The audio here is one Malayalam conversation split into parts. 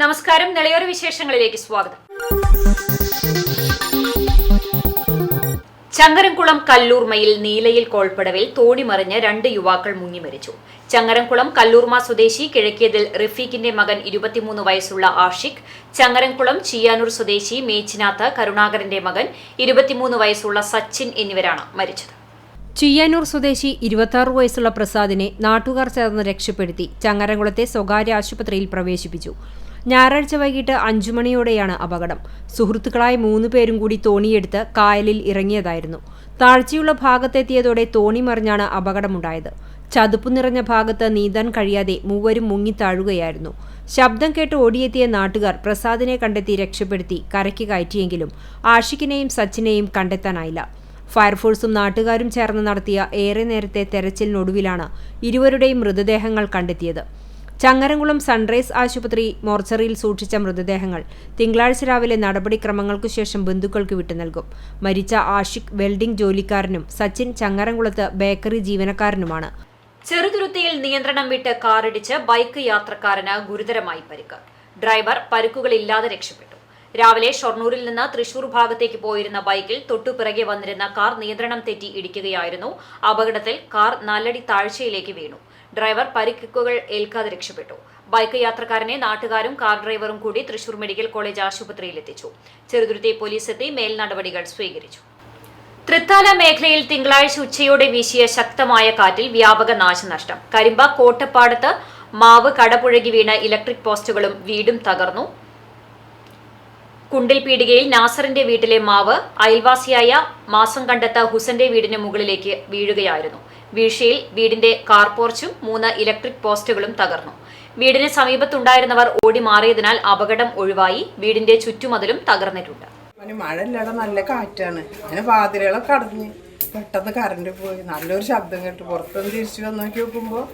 നമസ്കാരം. നിളയോര വിശേഷങ്ങളിലേക്ക് സ്വാഗതം. ചങ്ങരംകുളം കല്ലൂർമയിൽ നീലയിൽ കോൾപ്പടവിൽ തോണി മറിഞ്ഞ് 2 യുവാക്കൾ മുങ്ങി മരിച്ചു. ചങ്ങരംകുളം കല്ലൂർമ സ്വദേശി കിഴക്കേതിൽ റഫീഖിന്റെ മകൻ 23 വയസ്സുള്ള ആഷിഖ്, ചങ്ങരംകുളം ചിയ്യാനൂർ സ്വദേശി മേച്ചിനാത്ത് കരുണാകരന്റെ മകൻ 23 വയസ്സുള്ള സച്ചിൻ എന്നിവരാണ് മരിച്ചത്. ചിയ്യാനൂർ സ്വദേശി 26 വയസ്സുള്ള പ്രസാദിനെ നാട്ടുകാർ ചേർന്ന് രക്ഷപ്പെടുത്തി ചങ്ങരംകുളത്തെ സ്വകാര്യ ആശുപത്രിയിൽ പ്രവേശിപ്പിച്ചു. ഞായറാഴ്ച വൈകിട്ട് 5 മണിയോടെയാണ് അപകടം. സുഹൃത്തുക്കളായ 3 പേരും കൂടി തോണിയെടുത്ത് കായലിൽ ഇറങ്ങിയതായിരുന്നു. താഴ്ചയുള്ള ഭാഗത്തെത്തിയതോടെ തോണി മറിഞ്ഞാണ് അപകടമുണ്ടായത്. ചതുപ്പ് നിറഞ്ഞ ഭാഗത്ത് നീന്താൻ കഴിയാതെ മൂവരും മുങ്ങിത്താഴുകയായിരുന്നു. ശബ്ദം കേട്ട് ഓടിയെത്തിയ നാട്ടുകാർ പ്രസാദിനെ കണ്ടെത്തി രക്ഷപ്പെടുത്തി കരയ്ക്ക് കയറ്റിയെങ്കിലും ആഷിഖിനെയും സച്ചിനെയും കണ്ടെത്താനായില്ല. ഫയർഫോഴ്സും നാട്ടുകാരും ചേർന്ന് നടത്തിയ ഏറെ നേരത്തെ തെരച്ചിലിനൊടുവിലാണ് ഇരുവരുടെയും മൃതദേഹങ്ങൾ കണ്ടെത്തിയത്. ചങ്ങരംകുളം സൺറൈസ് ആശുപത്രി മോർച്ചറിയിൽ സൂക്ഷിച്ച മൃതദേഹങ്ങൾ തിങ്കളാഴ്ച രാവിലെ നടപടിക്രമങ്ങൾക്കു ശേഷം ബന്ധുക്കൾക്ക് വിട്ടു നൽകും. മരിച്ച ആഷിഖ് വെൽഡിംഗ് ജോലിക്കാരനും സച്ചിൻ ചങ്ങരംകുളത്ത് ബേക്കറി ജീവനക്കാരനുമാണ്. ചെറുതുരുത്തിയിൽ നിയന്ത്രണം വിട്ട് കാറിടിച്ച് ബൈക്ക് യാത്രക്കാരന് ഗുരുതരമായി പരിക്ക്. ഡ്രൈവർ പരുക്കുകളില്ലാതെ രക്ഷപ്പെട്ടു. രാവിലെ ഷൊർണൂരിൽ നിന്ന് തൃശൂർ ഭാഗത്തേക്ക് പോയിരുന്ന ബൈക്കിൽ തൊട്ടുപിറകെ വന്നിരുന്ന കാർ നിയന്ത്രണം തെറ്റി ഇടിക്കുകയായിരുന്നു. അപകടത്തിൽ കാർ 4 അടി താഴ്ചയിലേക്ക് വീണു. ഡ്രൈവർ പരിക്കുകൾ ഏൽക്കാതെ രക്ഷപ്പെട്ടു. ബൈക്ക് യാത്രക്കാരനെ നാട്ടുകാരും കാർ ഡ്രൈവറും കൂടി തൃശൂർ മെഡിക്കൽ കോളേജ് ആശുപത്രിയിൽ എത്തിച്ചു. ചെറുതുരുത്തി പോലീസ് എത്തി മേൽ നടപടികൾ സ്വീകരിച്ചു. തൃത്താല മേഖലയിൽ തിങ്കളാഴ്ച ഉച്ചയോടെ വീശിയ ശക്തമായ കാറ്റിൽ വ്യാപക നാശനഷ്ടം. കരിമ്പ കോട്ടപ്പാടത്ത് മാവ് കടപുഴകി വീണ ഇലക്ട്രിക് പോസ്റ്റുകളും വീടും തകർന്നു. കുണ്ടിൽ പീടികയിൽ നാസറിന്റെ വീട്ടിലെ മാവ് അയൽവാസിയായ മാസം കണ്ടെത്ത ഹുസന്റെ വീടിന് മുകളിലേക്ക് വീഴുകയായിരുന്നു. വീഴ്ചയിൽ വീടിന്റെ കാർപോർച്ചും 3 ഇലക്ട്രിക് പോസ്റ്റുകളും തകർന്നു. വീടിന് സമീപത്തുണ്ടായിരുന്നവർ ഓടി മാറിയതിനാൽ അപകടം ഒഴിവായി. വീടിന്റെ ചുറ്റുമതിലും തകർന്നിട്ടുണ്ട്. മഴയില്ലാതെ നല്ല കാറ്റാണ്. അങ്ങനെ വാതിലുകളൊക്കെ അടഞ്ഞ് പെട്ടെന്ന് കറണ്ട് പോയി. നല്ലൊരു ശബ്ദം കേട്ടു. പുറത്തൊന്ന് തിരിച്ചു വന്ന് നോക്കി നോക്കുമ്പോൾ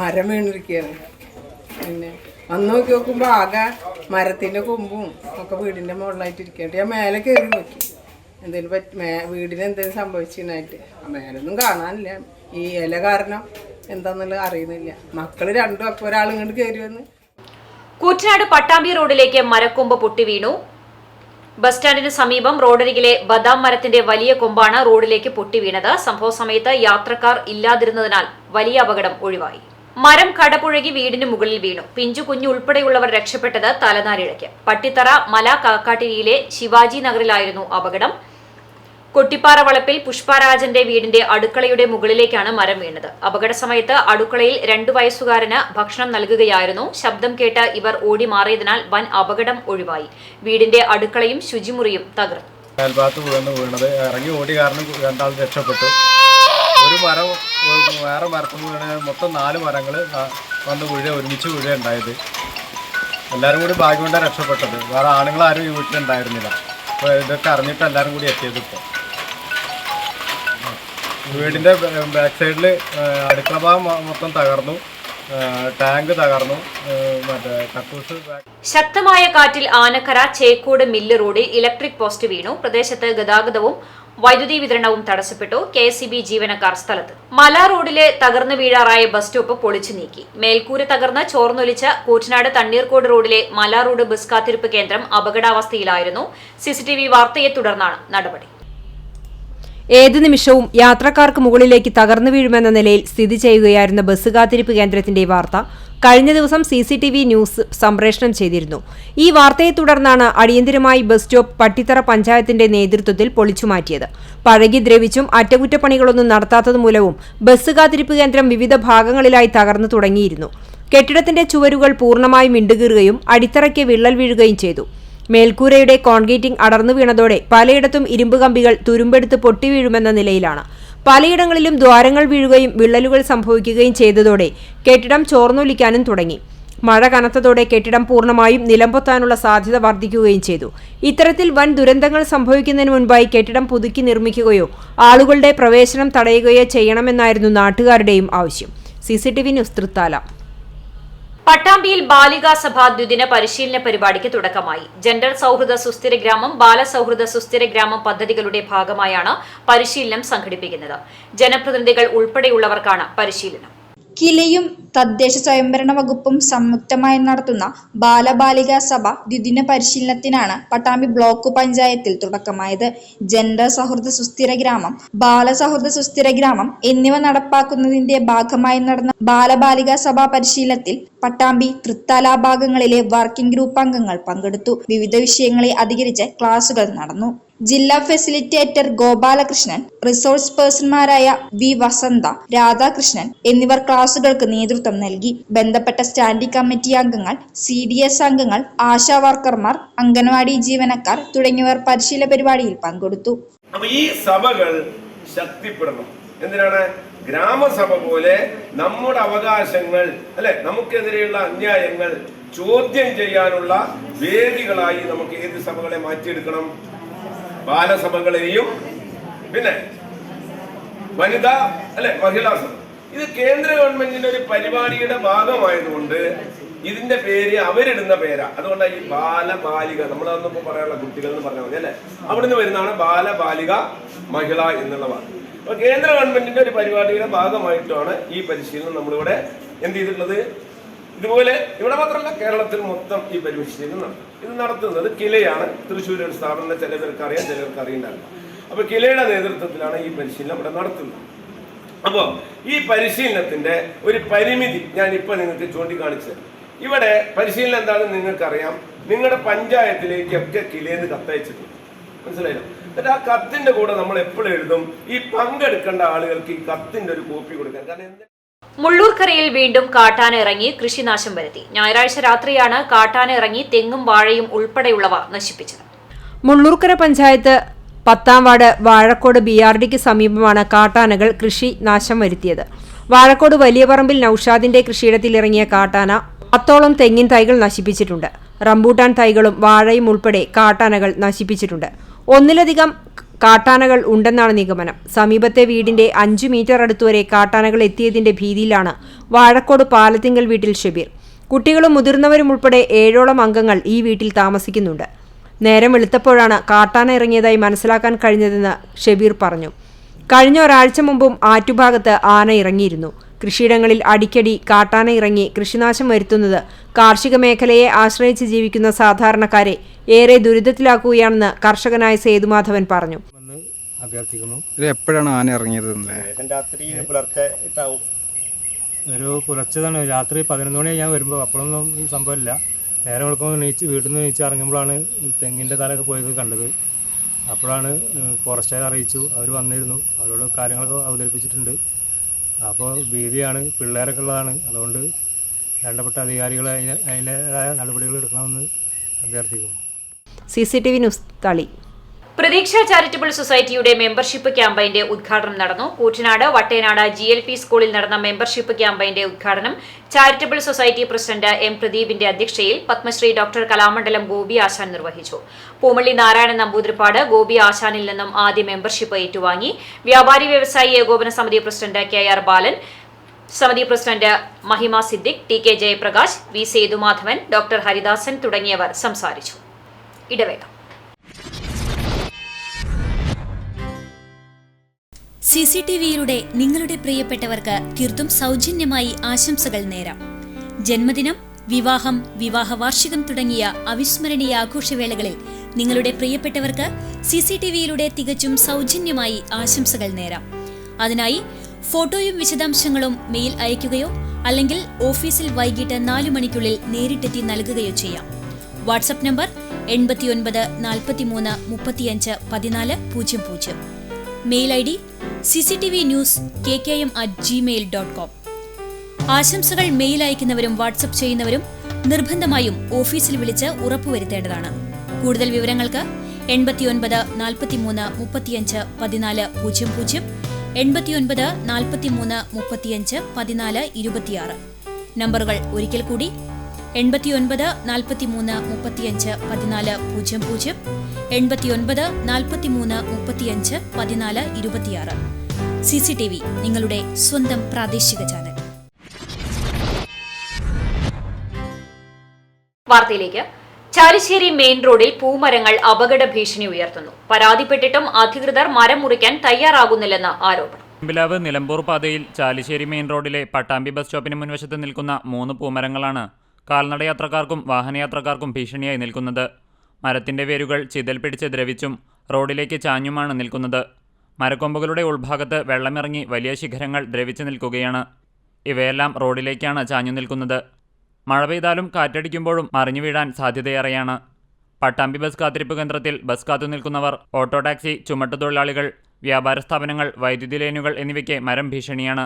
മരം വീണിരിക്കുകയാണ്. പിന്നെ വന്ന് നോക്കി നോക്കുമ്പോൾ ആകെ മരത്തിൻ്റെ കൊമ്പും ഒക്കെ വീടിൻ്റെ മുകളിലായിട്ട് ഇരിക്കുകയാണ്. ഞാൻ മേലെ കയറി നോക്കി എന്തെങ്കിലും വീടിന് എന്തെങ്കിലും സംഭവിച്ചതിനായിട്ട്. മേലൊന്നും കാണാനില്ല. ഈ ഇല കാരണം എന്താണെന്നുള്ളത് അറിയുന്നില്ല. മക്കള് രണ്ടും അപ്പോൾ ഒരാൾ ഇങ്ങോട്ട് കയറി വന്ന്. കൂറ്റനാട് പട്ടാമ്പി റോഡിലേക്ക് മരക്കൊമ്പ് പൊട്ടി വീണു. ബസ് സ്റ്റാൻഡിന് സമീപം റോഡരികിലെ ബദാം മരത്തിന്റെ വലിയ കൊമ്പാണ് റോഡിലേക്ക് പൊട്ടി വീണത്. സംഭവ സമയത്ത് യാത്രക്കാർ ഇല്ലാതിരുന്നതിനാൽ വലിയ അപകടം ഒഴിവായി. മരം കടപുഴകി വീടിന് മുകളിൽ വീണു. പിഞ്ചു കുഞ്ഞു ഉൾപ്പെടെയുള്ളവർ രക്ഷപ്പെട്ടത് തലനാരിഴയ്ക്ക്. പട്ടിത്തറ മല കാക്കാട്ടിരിയിലെ ശിവാജി നഗറിലായിരുന്നു അപകടം. കൊട്ടിപ്പാറ വളപ്പിൽ പുഷ്പരാജന്റെ വീടിന്റെ അടുക്കളയുടെ മുകളിലേക്കാണ് മരം വീണത്. അപകട സമയത്ത് അടുക്കളയിൽ 2 വയസ്സുകാരന് ഭക്ഷണം നൽകുകയായിരുന്നു. ശബ്ദം കേട്ട് ഇവർ ഓടി മാറിയതിനാൽ വൻ അപകടം ഒഴിവായി. വീടിന്റെ അടുക്കളയും ശുചിമുറിയും തകർന്നു. വീണത് ഇറങ്ങി ഓടി കാരണം 2 ആൾ രക്ഷപ്പെട്ടു. ഒരു മരം വേറെ മരത്തിൽ വീണ് മൊത്തം 4 മരങ്ങൾ വന്ന് ഒരുമിച്ച് ഉണ്ടായത്. എല്ലാവരും കൂടി ഭാഗ്യം കൊണ്ടാണ് രക്ഷപ്പെട്ടത്. വേറെ ആണുങ്ങളാരും ഈ വീട്ടിലുണ്ടായിരുന്നില്ല. അപ്പോൾ ഇതൊക്കെ അറിഞ്ഞിട്ട് എല്ലാവരും കൂടി എത്തിയത്. ഇപ്പോൾ വീടിൻ്റെ ബാക്ക് സൈഡിൽ അടുക്കള ഭാഗം മൊത്തം തകർന്നു. ടാങ്ക് തകർന്നു. ശക്തമായ കാറ്റിൽ ആനക്കര ചേക്കോട് മില്ല് റോഡിൽ ഇലക്ട്രിക് പോസ്റ്റ് വീണു. പ്രദേശത്ത് ഗതാഗതവും വൈദ്യുതി വിതരണവും തടസ്സപ്പെട്ടു. KSEB ജീവനക്കാർ സ്ഥലത്ത്. മല റോഡിലെ തകർന്നു വീഴാറായ ബസ് സ്റ്റോപ്പ് പൊളിച്ചു നീക്കി. മേൽക്കൂര തകർന്ന് ചോർന്നൊലിച്ച കൂറ്റനാട് തണ്ണീർക്കോട് റോഡിലെ മല റോഡ് ബസ് കാത്തിരിപ്പ് കേന്ദ്രം അപകടാവസ്ഥയിലായിരുന്നു. CCTV വാർത്തയെ തുടർന്നാണ് നടപടി. ഏതു നിമിഷവും യാത്രക്കാർക്ക് മുകളിലേക്ക് തകർന്നു വീഴുമെന്ന നിലയിൽ സ്ഥിതി ചെയ്യുകയായിരുന്ന ബസ് കാത്തിരിപ്പ് കേന്ദ്രത്തിന്റെ വാർത്ത കഴിഞ്ഞ ദിവസം CCTV ന്യൂസ് സംപ്രേഷണം ചെയ്തിരുന്നു. ഈ വാർത്തയെ തുടർന്നാണ് അടിയന്തരമായി ബസ് സ്റ്റോപ്പ് പട്ടിത്തറ പഞ്ചായത്തിന്റെ നേതൃത്വത്തിൽ പൊളിച്ചുമാറ്റിയത്. പഴകി ദ്രവിച്ചും അറ്റകുറ്റപ്പണികളൊന്നും നടത്താത്തതുമൂലവും ബസ് കാത്തിരിപ്പ് കേന്ദ്രം വിവിധ ഭാഗങ്ങളിലായി തകർന്നു തുടങ്ങിയിരുന്നു. കെട്ടിടത്തിന്റെ ചുവരുകൾ പൂർണ്ണമായും ഇണ്ടുകീറുകയും അടിത്തറയ്ക്ക് വിള്ളൽ വീഴുകയും ചെയ്തു. മേൽക്കൂരയുടെ കോൺക്രീറ്റിംഗ് അടർന്നു വീണതോടെ പലയിടത്തും ഇരുമ്പ് കമ്പികൾ തുരുമ്പെടുത്ത് പൊട്ടിവീഴുമെന്ന നിലയിലാണ്. പലയിടങ്ങളിലും ദ്വാരങ്ങൾ വീഴുകയും വിള്ളലുകൾ സംഭവിക്കുകയും ചെയ്തതോടെ കെട്ടിടം ചോർന്നൊലിക്കാനും തുടങ്ങി. മഴ കനത്തതോടെ കെട്ടിടം പൂർണ്ണമായും നിലംപൊത്താനുള്ള സാധ്യത വർദ്ധിക്കുകയും ചെയ്തു. ഇത്തരത്തിൽ വൻ ദുരന്തങ്ങൾ സംഭവിക്കുന്നതിന് മുൻപായി കെട്ടിടം പുതുക്കി നിർമ്മിക്കുകയോ ആളുകളുടെ പ്രവേശനം തടയുകയോ ചെയ്യണമെന്നായിരുന്നു നാട്ടുകാരുടെയും ആവശ്യം. CCTV news Thrithala. പട്ടാമ്പിയിൽ ബാലികാ സഭ ദ്വിദിന പരിശീലന പരിപാടിക്ക് തുടക്കമായി. ജെൻഡർ സൗഹൃദ സുസ്ഥിര ഗ്രാമം, ബാലസൗഹൃദ സുസ്ഥിര ഗ്രാമം പദ്ധതികളുടെ ഭാഗമായാണ് പരിശീലനം സംഘടിപ്പിക്കുന്നത്. ജനപ്രതിനിധികൾ ഉൾപ്പെടെയുള്ളവർക്കാണ് പരിശീലനം. കിലയും തദ്ദേശ സ്വയംഭരണ വകുപ്പും സംയുക്തമായി നടത്തുന്ന ബാലബാലികാ സഭ ദ്വിദിന പരിശീലനത്തിനാണ് പട്ടാമ്പി ബ്ലോക്ക് പഞ്ചായത്തിൽ തുടക്കമായത്. ജെൻഡർ സൗഹൃദ സുസ്ഥിര ഗ്രാമം, ബാലസൗഹൃദ സുസ്ഥിര ഗ്രാമം എന്നിവ നടപ്പാക്കുന്നതിന്റെ ഭാഗമായി നടന്ന ബാലബാലികാ സഭാ പരിശീലനത്തിൽ പട്ടാമ്പി, തൃത്താല ഭാഗങ്ങളിലെ വർക്കിംഗ് ഗ്രൂപ്പ് അംഗങ്ങൾ പങ്കെടുത്തു. വിവിധ വിഷയങ്ങളെ അധികരിച്ച് ക്ലാസുകൾ നടന്നു. ജില്ലാ ഫെസിലിറ്റേറ്റർ ഗോപാലകൃഷ്ണൻ, റിസോഴ്സ് പേഴ്സൺമാരായ വി വസന്ത, രാധാകൃഷ്ണൻ എന്നിവർ ക്ലാസുകൾക്ക് നേതൃത്വം നൽകി. ബന്ധപ്പെട്ട സ്റ്റാൻഡിംഗ് കമ്മിറ്റി അംഗങ്ങൾ, CDS അംഗങ്ങൾ, ആശാ വർക്കർമാർ, അംഗൻവാടി ജീവനക്കാർ തുടങ്ങിയവർ പരിശീലന പരിപാടിയിൽ പങ്കെടുത്തു. അപ്പൊ ഈ സഭകൾ ശക്തിപ്പെടണം. എന്തിനാണ്? ഗ്രാമസഭ പോലെ നമ്മുടെ അവകാശങ്ങൾ, അല്ലെ, നമുക്കെതിരെയുള്ള അന്യായങ്ങൾ ചോദ്യം ചെയ്യാനുള്ള വേദികളായി നമുക്ക് ഏത് സഭകളെ മാറ്റിയെടുക്കണം? ബാലസഭകളെയും പിന്നെ വനിതാ, അല്ലെ, മഹിളാ സഭ. ഇത് കേന്ദ്ര ഗവൺമെന്റിന്റെ ഒരു പരിപാടിയുടെ ഭാഗമായതുകൊണ്ട് ഇതിന്റെ പേര് അവരിടുന്ന പേരാ. അതുകൊണ്ടാണ് ഈ ബാലബാലിക, നമ്മളതൊന്നിപ്പോ പറയാനുള്ള കുട്ടികൾ എന്ന് പറഞ്ഞാൽ മതി, അല്ലെ, അവിടുന്ന് വരുന്നതാണ് ബാലബാലിക മഹിള എന്നുള്ള വാക്ക്. അപ്പൊ കേന്ദ്ര ഗവൺമെന്റിന്റെ ഒരു പരിപാടിയുടെ ഭാഗമായിട്ടാണ് ഈ പരിശീലനം നമ്മളിവിടെ എന്ത് ചെയ്തിട്ടുള്ളത്. ഇതുപോലെ ഇവിടെ മാത്രമല്ല, കേരളത്തിൽ മൊത്തം ഈ പരിശീലനം നടത്തും. ഇത് നടത്തുന്നത് കിലയാണ്. തൃശ്ശൂർ ഒരു സ്ഥാപനം, ചിലവർക്ക് അറിയാം, ചിലവർക്ക് അറിയണ്ടാവില്ല. അപ്പൊ കിലയുടെ നേതൃത്വത്തിലാണ് ഈ പരിശീലനം ഇവിടെ നടത്തുന്നത്. അപ്പോൾ ഈ പരിശീലനത്തിന്റെ ഒരു പരിമിതി ഞാൻ ഇപ്പൊ നിങ്ങൾക്ക് ചൂണ്ടിക്കാണിച്ചത്. ഇവിടെ പരിശീലനം എന്താണെന്ന് നിങ്ങൾക്കറിയാം. നിങ്ങളുടെ പഞ്ചായത്തിലേക്കൊക്കെ കിലേന്ന് കത്തയച്ചിട്ടുണ്ട്, മനസ്സിലായില്ലോ. എന്നിട്ട് ആ കത്തിന്റെ കൂടെ നമ്മൾ എപ്പോഴും എഴുതും ഈ പങ്കെടുക്കേണ്ട ആളുകൾക്ക് ഈ കത്തിന്റെ ഒരു കോപ്പി കൊടുക്കാൻ. കാരണം മുള്ളൂർക്കരയിൽ വീണ്ടും കാട്ടാന ഇറങ്ങി കൃഷിനാശം വരുത്തി. ഞായറാഴ്ച രാത്രിയാണ് കാട്ടാന ഇറങ്ങി തെങ്ങും വാഴയും ഉൾപ്പെടെയുള്ളവ നശിപ്പിച്ചത്. മുള്ളൂർക്കര പഞ്ചായത്ത് 10-ാം വാർഡ് വാഴക്കോട് BRDക്ക് സമീപമാണ് കാട്ടാനകൾ കൃഷി നാശം വരുത്തിയത്. വാഴക്കോട് വലിയ പറമ്പിൽ നൌഷാദിന്റെ കൃഷിയിടത്തിൽ ഇറങ്ങിയ കാട്ടാന 10ഓളം തെങ്ങിൻ തൈകൾ നശിപ്പിച്ചിട്ടുണ്ട്. റംബൂട്ടാൻ തൈകളും വാഴയും ഉൾപ്പെടെ കാട്ടാനകൾ നശിപ്പിച്ചിട്ടുണ്ട്. ഒന്നിലധികം കാട്ടാനകൾ ഉണ്ടെന്നാണ് നിഗമനം. സമീപത്തെ വീടിന്റെ 5 മീറ്റർ അടുത്തുവരെ കാട്ടാനകൾ എത്തിയതിന്റെ ഭീതിയിലാണ് വാഴക്കോട് പാലത്തിങ്കൽ വീട്ടിൽ ഷബീർ. കുട്ടികളും മുതിർന്നവരും ഉൾപ്പെടെ 7ഓളം അംഗങ്ങൾ ഈ വീട്ടിൽ താമസിക്കുന്നുണ്ട്. നേരം വെളുത്തപ്പോഴാണ് കാട്ടാന ഇറങ്ങിയതായി മനസ്സിലാക്കാൻ കഴിഞ്ഞതെന്ന് ഷബീർ പറഞ്ഞു. കഴിഞ്ഞ ഒരാഴ്ച മുമ്പും ആറ്റുഭാഗത്ത് ആന ഇറങ്ങിയിരുന്നു. കൃഷിയിടങ്ങളിൽ അടിക്കടി കാട്ടാന ഇറങ്ങി കൃഷിനാശം വരുത്തുന്നത് കാർഷിക മേഖലയെ ആശ്രയിച്ച് ജീവിക്കുന്ന സാധാരണക്കാരെ ഏറെ ദുരിതത്തിലാക്കുകയാണെന്ന് കർഷകനായ സേതുമാധവൻ പറഞ്ഞു. ഇത് എപ്പോഴാണ് ആന ഇറങ്ങിയത്? രാത്രി പുലർച്ചെതാണ്. രാത്രി 11 മണി ഞാൻ വരുമ്പോൾ അപ്പോഴൊന്നും ഈ സംഭവമില്ല. നേരെ വിളിക്കുമ്പോൾ വീട്ടിൽ നിന്ന് നീച്ച് ഇറങ്ങുമ്പോഴാണ് തെങ്ങിൻ്റെ തലയൊക്കെ പോയത് കണ്ടത്. അപ്പോഴാണ് ഫോറസ്റ്റുകാർ അറിയിച്ചു. അവർ വന്നിരുന്നു, അവരോട് കാര്യങ്ങളൊക്കെ അവതരിപ്പിച്ചിട്ടുണ്ട്. അപ്പോൾ ഭീതിയാണ്, പിള്ളേരൊക്കെ ഉള്ളതാണ്. അതുകൊണ്ട് വേണ്ടപ്പെട്ട അധികാരികൾ അതിൻ്റെതായ നടപടികൾ എടുക്കണമെന്ന് അഭ്യർത്ഥിക്കുന്നു. CCTV ന്യൂസ് തളി. പ്രതീക്ഷ ചാരിറ്റബിൾ സൊസൈറ്റിയുടെ മെമ്പർഷിപ്പ് ക്യാമ്പയിന്റെ ഉദ്ഘാടനം നടന്നു. കൂറ്റനാട് വട്ടേനാട് GLP സ്കൂളിൽ നടന്ന മെമ്പർഷിപ്പ് ക്യാമ്പയിന്റെ ഉദ്ഘാടനം ചാരിറ്റബിൾ സൊസൈറ്റി പ്രസിഡന്റ് M പ്രദീപിന്റെ അധ്യക്ഷതയിൽ പത്മശ്രീ ഡോക്ടർ കലാമണ്ഡലം ഗോപി ആശാൻ നിർവഹിച്ചു. പൂമള്ളി നാരായണൻ നമ്പൂതിരിപ്പാട് ഗോപി ആശാനിൽ നിന്നും ആദ്യ മെമ്പർഷിപ്പ് ഏറ്റുവാങ്ങി. വ്യാപാരി വ്യവസായി ഏകോപന സമിതി പ്രസിഡന്റ് KR ബാലൻ, സമിതി പ്രസിഡന്റ് മഹിമ Siddique, TK Jayaprakash, V Sethumadhavan, doctor Haridasan തുടങ്ങിയവർ സംസാരിച്ചു. ഇടവേള. CCTVയിലൂടെ നിങ്ങളുടെ പ്രിയപ്പെട്ടവർക്ക് തീർത്തും സൗജന്യമായി ആശംസകൾ നേരാം. ജന്മദിനം, വിവാഹം, വിവാഹ വാർഷികം തുടങ്ങിയ അവിസ്മരണീയ ആഘോഷവേളകളിൽ നിങ്ങളുടെ പ്രിയപ്പെട്ടവർക്ക് CCTVയിലൂടെ തികച്ചും സൗജന്യമായി ആശംസകൾ നേരാം. അതിനായി ഫോട്ടോയും വിശദാംശങ്ങളും മെയിൽ അയയ്ക്കുകയോ അല്ലെങ്കിൽ ഓഫീസിൽ വൈകിട്ട് 4 മണിക്കുള്ളിൽ നേരിട്ടെത്തി നൽകുകയോ ചെയ്യാം. WhatsApp number 89 43 35 14 00. Mail ID cctvnews@gmail.com. ആശംസകൾ മെയിൽ അയക്കുന്നവരും വാട്സ്ആപ്പ് ചെയ്യുന്നവരും നിർബന്ധമായും ഓഫീസിൽ വിളിച്ച് ഉറപ്പുവരുത്തേണ്ടതാണ്. കൂടുതൽ വിവരങ്ങൾക്ക് 89 43 35 14 00, 89 43 35 14 26. നമ്പറുകൾ ഒരിക്കൽ കൂടി 89 43 35 14 00, 89 43 35 14 26. CCTV, നിങ്ങളുടെ സ്വന്തം പ്രാദേശിക ചാനൽ. വാർത്തയിലേക്ക്. ചാലിശ്ശേരി മെയിൻ റോഡിൽ പൂമരങ്ങൾ അപകട ഭീഷണി ഉയർത്തുന്നു. പരാതിപ്പെട്ടിട്ടും അധികൃതർ മരം മുറിക്കാൻ തയ്യാറാകുന്നില്ലെന്ന് ആരോപണം. പെരുമ്പിലാവ് നിലമ്പൂർ പാതയിൽ ചാലിശ്ശേരി മെയിൻ റോഡിലെ പട്ടാമ്പി ബസ് സ്റ്റോപ്പിന് മുൻവശത്ത് നിൽക്കുന്ന 3 പൂമരങ്ങളാണ് കാൽനടയാത്രക്കാർക്കും വാഹനയാത്രക്കാർക്കും ഭീഷണിയായി നിൽക്കുന്നത്. മരത്തിന്റെ വേരുകൾ ചിതൽ പിടിച്ച് ദ്രവിച്ചും റോഡിലേക്ക് ചാഞ്ഞുമാണ് നിൽക്കുന്നത്. മരക്കൊമ്പുകളുടെ ഉൾഭാഗത്ത് വെള്ളമിറങ്ങി വലിയ ശിഖരങ്ങൾ ദ്രവിച്ചു നിൽക്കുകയാണ്. ഇവയെല്ലാം റോഡിലേക്കാണ് ചാഞ്ഞു നിൽക്കുന്നത്. മഴ പെയ്താലും കാറ്റടിക്കുമ്പോഴും മറിഞ്ഞു വീഴാൻ സാധ്യതയേറെയാണ്. പട്ടാമ്പി ബസ് കാത്തിരിപ്പ് കേന്ദ്രത്തിൽ ബസ് കാത്തു നിൽക്കുന്നവർ, ഓട്ടോ ടാക്സി, ചുമട്ടുതൊഴിലാളികൾ, വ്യാപാര സ്ഥാപനങ്ങൾ, വൈദ്യുതി ലൈനുകൾ എന്നിവയ്ക്ക് മരം ഭീഷണിയാണ്.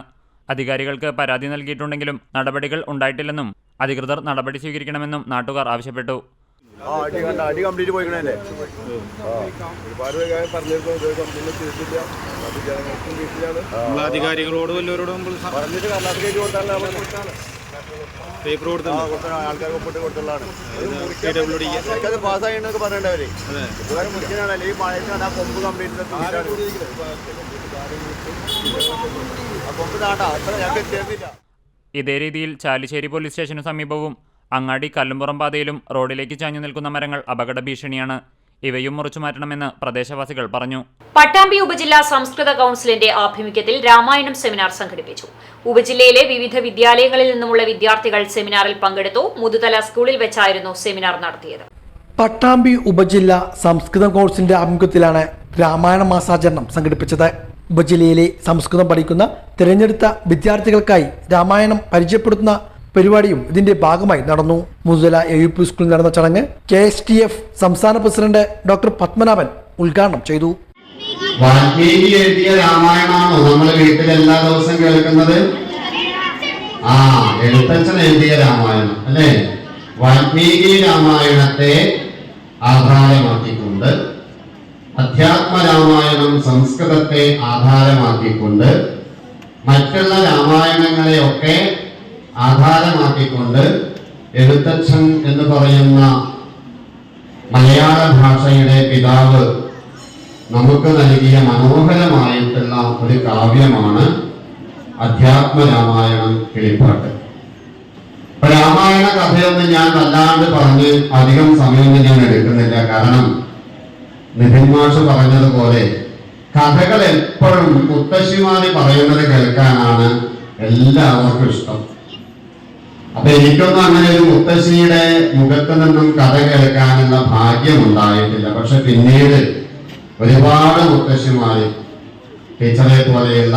അധികാരികൾക്ക് പരാതി നൽകിയിട്ടുണ്ടെങ്കിലും നടപടികൾ ഉണ്ടായിട്ടില്ലെന്നും അധികൃതർ നടപടി സ്വീകരിക്കണമെന്നും നാട്ടുകാർ ആവശ്യപ്പെട്ടു. അധികാരികളോട് വല്ലവരോടും പേപ്പർ ആൾക്കാർ ഒപ്പിട്ട് കൊടുത്തുള്ളതാണ്. പാസ്സായിട്ടൊക്കെ പറയേണ്ടവര് മുറിക്കാനല്ല ഈ മഴയ്ക്കാണ് ആ കൊമ്പ് കംപ്ലീറ്റ് കൊമ്പ് താണ്ടാ അത്ര ഞങ്ങൾക്ക് എത്തിയിരുന്നില്ല. ഇതേ രീതിയിൽ ചാലിശ്ശേരി പോലീസ് സ്റ്റേഷനു സമീപവും അങ്ങാടി കല്ലുംപുറം പാതയിലും റോഡിലേക്ക് ചാഞ്ഞു നിൽക്കുന്ന മരങ്ങൾ അപകട ഭീഷണിയാണ്. ഇവയും മുറിച്ചു മാറ്റണമെന്ന് പ്രദേശവാസികൾ പറഞ്ഞു. പട്ടാമ്പി ഉപജില്ലാ സംസ്കൃത കൌൺസിലിന്റെ ആഭിമുഖ്യത്തിൽ രാമായണം സെമിനാർ സംഘടിപ്പിച്ചു. ഉപജില്ലയിലെ വിവിധ വിദ്യാലയങ്ങളിൽ നിന്നുമുള്ള വിദ്യാർത്ഥികൾ സെമിനാറിൽ പങ്കെടുത്തു. മുതുതല സ്കൂളിൽ വെച്ചായിരുന്നു സെമിനാർ നടത്തിയത്. പട്ടാമ്പി ഉപജില്ല സംസ്കൃതം കൌൺസിലിന്റെ ആഭിമുഖ്യത്തിലാണ് രാമായണ മാസാചരണം സംഘടിപ്പിച്ചത്. ഉപജില്ലയിലെ സംസ്കൃതം പഠിക്കുന്ന തിരഞ്ഞെടുത്ത വിദ്യാർത്ഥികൾക്കായി രാമായണം പരിചയപ്പെടുത്തുന്ന പരിപാടിയും ഇതിന്റെ ഭാഗമായി നടന്നു. മുതുതല AUP സ്കൂളിൽ നടന്ന ചടങ്ങ് KSTF സംസ്ഥാന പ്രസിഡന്റ് ഡോക്ടർ പത്മനാഭൻ ഉദ്ഘാടനം ചെയ്തു. വാൽമീകി എഴുതിയ രാമായണമാണോ നമ്മൾ വീട്ടിൽ എല്ലാ ദിവസവും കേൾക്കുന്നത്? എഴുത്തച്ഛൻ എഴുതിയ രാമായണം അല്ലേ? വാൽമീകി രാമായണത്തെ ആധാരമാക്കിക്കൊണ്ട്, അധ്യാത്മ രാമായണം സംസ്കൃതത്തെ ആധാരമാക്കിക്കൊണ്ട്, മറ്റുള്ള രാമായണങ്ങളെയൊക്കെ ആധാരമാക്കിക്കൊണ്ട് എഴുത്തച്ഛൻ എന്ന് പറയുന്ന മലയാള ഭാഷയുടെ പിതാവ് നമുക്ക് നൽകിയ മനോഹരമായിട്ടുള്ള ഒരു കാവ്യമാണ് അധ്യാത്മ രാമായണം കിളിപ്പാട്ട്. രാമായണ കഥയൊന്നും ഞാൻ വല്ലാണ്ട് പറഞ്ഞ് അധികം സമയമൊന്നും ഞാൻ എടുക്കുന്നില്ല. കാരണം നിതിൻ മാഷ് പറഞ്ഞതുപോലെ കഥകൾ എപ്പോഴും മുത്തശ്ശിമാര് പറയുന്നത് കേൾക്കാനാണ് എല്ലാവർക്കും ഇഷ്ടം. അപ്പൊ എനിക്കൊന്നും അങ്ങനെ ഒരു മുത്തശ്ശിയുടെ മുഖത്ത് നിന്നും കഥ കേൾക്കാനുള്ള ഭാഗ്യം ഉണ്ടായിട്ടില്ല. പക്ഷെ പിന്നീട് ഒരുപാട് മുത്തശ്ശിമാര്, ടീച്ചറെ പോലെയുള്ള,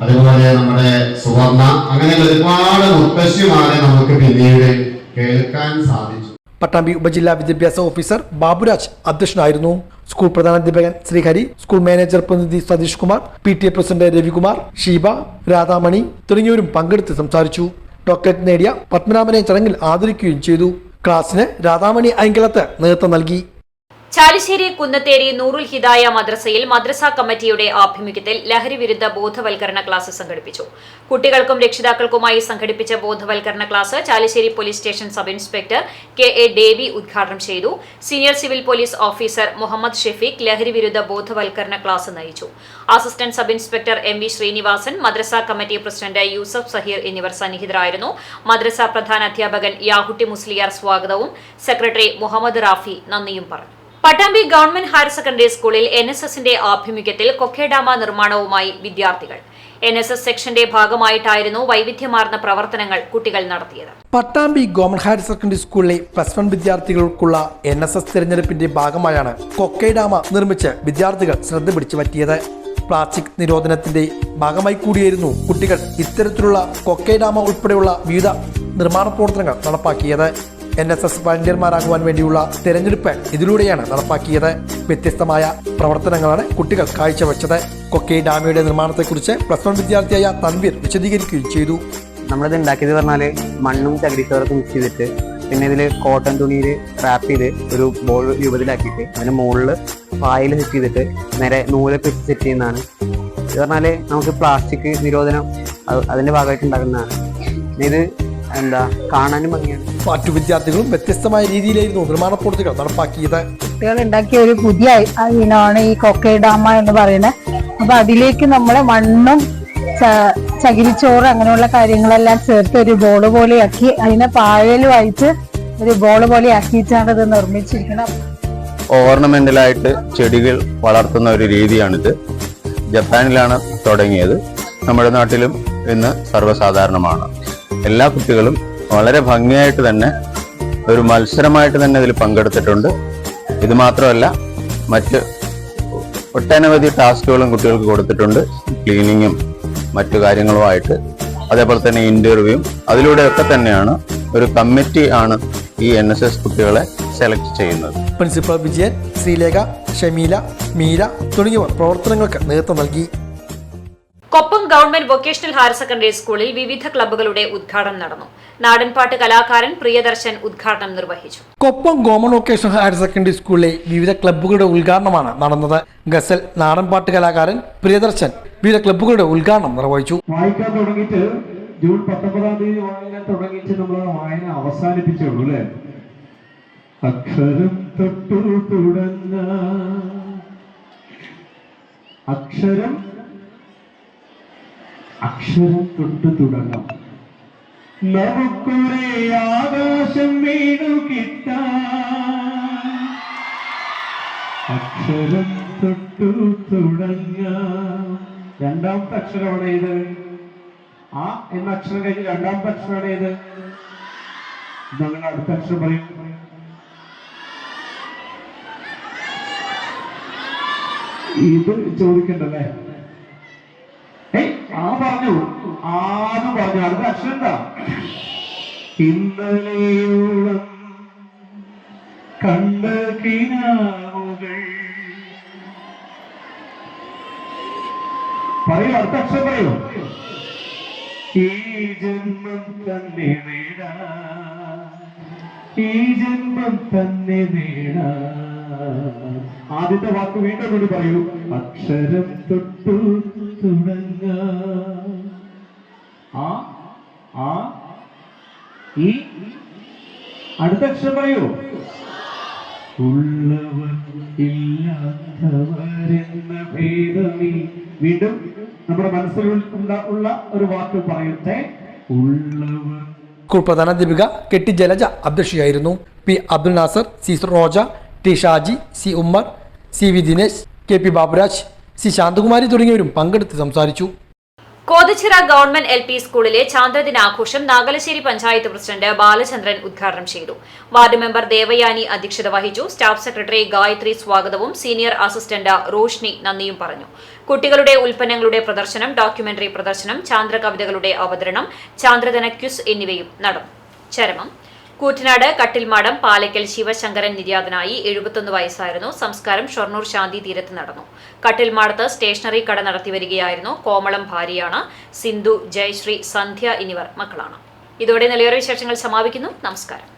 അതുപോലെ നമ്മുടെ സുവർണ, അങ്ങനെ ഒരുപാട് മുത്തശ്ശിമാരെ നമുക്ക് പിന്നീട് കേൾക്കാൻ സാധിച്ചു. പട്ടാമ്പി ഉപജില്ലാ വിദ്യാഭ്യാസ ഓഫീസർ ബാബുരാജ് അധ്യക്ഷനായിരുന്നു. സ്കൂൾ പ്രധാനാധ്യാപകൻ ശ്രീഹരി, സ്കൂൾ മാനേജർ പ്രതിനിധി സതീഷ് കുമാർ, PTA പ്രസിഡന്റ് രവികുമാർ, ഷീബ, രാധാമണി തുടങ്ങിയവരും പങ്കെടുത്ത് സംസാരിച്ചു. ഡോക്ടറേറ്റ് നേടിയ പത്മനാഭനെ ചടങ്ങിൽ ആദരിക്കുകയും ചെയ്തു. ക്ലാസിന് രാധാമണി അയങ്കലത്ത് നേതൃത്വം നൽകി. ചാലിശ്ശേരി കുന്നത്തേരി നൂറുൽ ഹിദായ മദ്രസയിൽ മദ്രസ കമ്മിറ്റിയുടെ ആഭിമുഖ്യത്തിൽ ലഹരി വിരുദ്ധ ബോധവൽക്കരണ ക്ലാസ് സംഘടിപ്പിച്ചു. കുട്ടികൾക്കും രക്ഷിതാക്കൾക്കുമായി സംഘടിപ്പിച്ച ബോധവൽക്കരണ class Chalissery police station sub inspector KA Davy ഉദ്ഘാടനം ചെയ്തു. Senior civil police officer Muhammad Shefeeq ലഹരി വിരുദ്ധ ബോധവൽക്കരണ ക്ലാസ് നയിച്ചു. Assistant sub inspector MV Srinivasan, മദ്രസ കമ്മിറ്റി പ്രസിഡന്റ് യൂസഫ് സഹീർ എന്നിവർ സന്നിഹിതരായിരുന്നു. മദ്രസ പ്രധാന അധ്യാപകൻ യാഹുട്ടി മുസ്ലിയാർ സ്വാഗതവും സെക്രട്ടറി മുഹമ്മദ് റാഫി നന്ദിയും പറഞ്ഞു. പട്ടാമ്പി ഗവൺമെന്റ് ഹയർ സെക്കൻഡറി സ്കൂളിൽ NSSന്റെ ആഭിമുഖ്യത്തിൽ കൊക്കേഡാമ നിർമ്മാണവുമായി വിദ്യാർത്ഥികൾ. NSS സെക്ഷന്റെ ഭാഗമായിട്ടായിരുന്നു വൈവിധ്യമാർന്ന പ്രവർത്തനങ്ങൾ കുട്ടികൾ നടത്തിയത്. പട്ടാമ്പി ഗവൺമെന്റ് ഹയർ സെക്കൻഡറി സ്കൂളിലെ +1 വിദ്യാർത്ഥികൾക്കുള്ള NSS തിരഞ്ഞെടുപ്പിന്റെ ഭാഗമായാണ് കൊക്കേഡാമ നിർമ്മിച്ച് വിദ്യാർത്ഥികൾ ശ്രദ്ധ പിടിച്ചു പറ്റിയത്. പ്ലാസ്റ്റിക് നിരോധനത്തിന്റെ ഭാഗമായി കൂടിയായിരുന്നു കുട്ടികൾ ഇത്തരത്തിലുള്ള കൊക്കേഡാമ ഉൾപ്പെടെയുള്ള വിവിധ നിർമ്മാണ പ്രവർത്തനങ്ങൾ നടപ്പാക്കിയത്. NSS വളണ്ടിയർമാരാകുവാൻ വേണ്ടിയുള്ള തെരഞ്ഞെടുപ്പ് ഇതിലൂടെയാണ് നടപ്പാക്കിയത്. വ്യത്യസ്തമായ പ്രവർത്തനങ്ങളാണ് കുട്ടികൾ കാഴ്ചവെച്ചത്. കൊക്കൈ ഡാമയുടെ നിർമ്മാണത്തെക്കുറിച്ച് +1 വിദ്യാർത്ഥിയായ തൻവീർ വിശദീകരിക്കുകയും ചെയ്തു. നമ്മളിത് ഉണ്ടാക്കിയത് പറഞ്ഞാൽ മണ്ണും ചകിരിച്ചോറൊക്കെ മിക്സ് ചെയ്തിട്ട്, പിന്നെ ഇതിൽ കോട്ടൺ തുണിയിൽ റാപ്പ് ചെയ്ത് ഒരു ബോൾ രൂപത്തിലാക്കിയിട്ട് അതിന് മുകളിൽ പായൽ സെറ്റ് ചെയ്തിട്ട് നേരെ നൂലൊക്കെ സെറ്റ് ചെയ്യുന്നതാണ്. ഇത് പറഞ്ഞാൽ നമുക്ക് പ്ലാസ്റ്റിക് നിരോധനം അതിൻ്റെ ഭാഗമായിട്ട് ഉണ്ടാക്കുന്നതാണ്. ഇത് കാണാനും ഭംഗിയാണ്. മറ്റു വിദ്യാർത്ഥികളും വ്യത്യസ്തമായ രീതിയിലായിരുന്നു നിർമ്മാണ പ്രവൃത്തികൾ നടപ്പാക്കിയത്. കുട്ടികൾ ഉണ്ടാക്കിയ ഒരു പുതിയ ഇനമാണ് ഈ കൊക്കൈ ഡാമ എന്ന് പറയുന്നത്. അപ്പൊ അതിലേക്ക് നമ്മള് മണ്ണും ചകിരിച്ചോറ് അങ്ങനെയുള്ള കാര്യങ്ങളെല്ലാം ചേർത്ത് ഒരു ബോള് പോലെയാക്കി അതിനെ പായൽ വായിച്ച് ഒരു ബോള് പോലെ ആക്കിയിട്ടാണ് ഇത് നിർമ്മിച്ചിരിക്കുന്നത്. ഓർണമെന്റലായിട്ട് ചെടികൾ വളർത്തുന്ന ഒരു രീതിയാണിത്. ജപ്പാനിലാണ് തുടങ്ങിയത്. നമ്മുടെ നാട്ടിലും ഇന്ന് സർവ്വസാധാരണമാണ്. എല്ലാ കുട്ടികളും വളരെ ഭംഗിയായിട്ട് തന്നെ ഒരു മത്സരമായിട്ട് തന്നെ ഇതിൽ പങ്കെടുത്തിട്ടുണ്ട്. ഇത് മാത്രമല്ല, മറ്റ് ഒട്ടനവധി ടാസ്കുകളും കുട്ടികൾക്ക് കൊടുത്തിട്ടുണ്ട്. ക്ലീനിങ്ങും മറ്റു കാര്യങ്ങളുമായിട്ട്, അതേപോലെ തന്നെ ഇന്റർവ്യൂവും. അതിലൂടെയൊക്കെ തന്നെയാണ് ഒരു കമ്മിറ്റി ആണ് ഈ NSS കുട്ടികളെ സെലക്ട് ചെയ്യുന്നത്. പ്രിൻസിപ്പൽ വിജയൻ, ശ്രീലേഖ, ഷമീല, മീര തുടങ്ങിയവർ പ്രവർത്തനങ്ങൾക്ക് നേതൃത്വം നൽകി. Koppam government vocational higher secondary സ്കൂളിൽ വിവിധ ക്ലബ്ബുകളുടെ ഉദ്ഘാടനം നടന്നു. നാടൻപാട്ട് കലാകാരൻ പ്രിയദർശൻ ഉദ്ഘാടനം നിർവഹിച്ചു. Koppam government vocational higher secondary സ്കൂളിലെ വിവിധ ക്ലബ്ബുകളുടെ ഉദ്ഘാടനമാണ് നടന്നത്. ഗസൽ, നാടൻപാട്ട് കലാകാരൻ പ്രിയദർശൻ വിവിധ ക്ലബ്ബുകളുടെ ഉദ്ഘാടനം നിർവഹിച്ചു. വായിക്കാൻ തുടങ്ങിയിട്ട് ജൂൺ 19-ാം തീയതി വായന തുടങ്ങിയിട്ട് നമ്മൾ വായന അവസാനിപ്പിച്ചുള്ളൂ അല്ലേ? അക്ഷരം തൊട്ടു തുടങ്ങ, അക്ഷരം തൊട്ടു തുടങ്ങാം. നമുക്കൊരേ ആകാശം വീണു കിട്ടാൻ, അക്ഷരം തൊട്ടു തുടങ്ങാം. രണ്ടാമത്തെ അക്ഷരമാണ് ഇത്. ആ എന്ന അക്ഷരം കഴിഞ്ഞ് രണ്ടാമത്തെ അക്ഷരമാണ് ഇത്. നിങ്ങൾ അടുത്ത അക്ഷരം പറയും. ഇത് ചോദിക്കണ്ടല്ലേ? പറഞ്ഞു അടുത്ത അക്ഷരം എന്താ? ഇന്നലെയോളം കണ്ട കിനാവുകൾ. പറയൂ, അടുത്ത അക്ഷരം പറയൂ. ഈ ജന്മം തന്നെ നേടാ, ഈ ജന്മം തന്നെ നേടാ. ആദ്യത്തെ വാക്ക് വീണ്ടും കൂടി പറയൂ. അക്ഷരം തൊട്ടു തുടങ്ങ, ആ ഈ അടുത്ത അക്ഷരം പറയൂ. ഉള്ളവർ ഇല്ലാത്തവരെന്ന ഭേദമീ. വീണ്ടും നമ്മുടെ മനസ്സിൽ ഉള്ള ഒരു വാക്ക് പറയട്ടെ. ഉള്ളവർ. സ്കൂൾ പ്രധാനാധ്യാപിക കെട്ടി ജലജ അധ്യക്ഷയായിരുന്നു. P Abdul Nasser, C Roja, T Shaji, C Ummer, C V Dinesh, KP Baburaj, C Shanthakumari തുടങ്ങിയവരും പങ്കെടുത്ത് സംസാരിച്ചു. കോതച്ചിറ ഗവൺമെന്റ് LP സ്കൂളിലെ ചാന്ദ്രദിനാഘോഷം നാഗലശ്ശേരി പഞ്ചായത്ത് പ്രസിഡന്റ് ബാലചന്ദ്രൻ ഉദ്ഘാടനം ചെയ്തു. വാർഡ് മെമ്പർ ദേവയാനി അധ്യക്ഷത വഹിച്ചു. സ്റ്റാഫ് സെക്രട്ടറി ഗായത്രി സ്വാഗതവും സീനിയർ അസിസ്റ്റന്റ് റോഷ്നി നന്ദിയും പറഞ്ഞു. കുട്ടികളുടെ ഉൽപ്പന്നങ്ങളുടെ പ്രദർശനം, ഡോക്യുമെന്ററി പ്രദർശനം, ചാന്ദ്ര കവിതകളുടെ അവതരണം, ചാന്ദ്രദിന ക്വിസ് എന്നിവയും നടന്നു. ചരമം കൂറ്റനാട് കട്ടിൽമാടം പാലക്കൽ ശിവശങ്കരൻ നിര്യാതനായി. 71 വയസ്സായിരുന്നു. സംസ്കാരം ഷൊർണൂർ ശാന്തി തീരത്ത് നടന്നു. കട്ടിൽമാടത്ത് സ്റ്റേഷനറി കട നടത്തിവരികയായിരുന്നു. കോമളം ഭാര്യയാണ്. സിന്ധു, ജയശ്രീ, സന്ധ്യ എന്നിവർ മക്കളാണ്. ഇതോടെ നിലയോര വിശേഷങ്ങൾ സമാപിക്കുന്നു. നമസ്കാരം.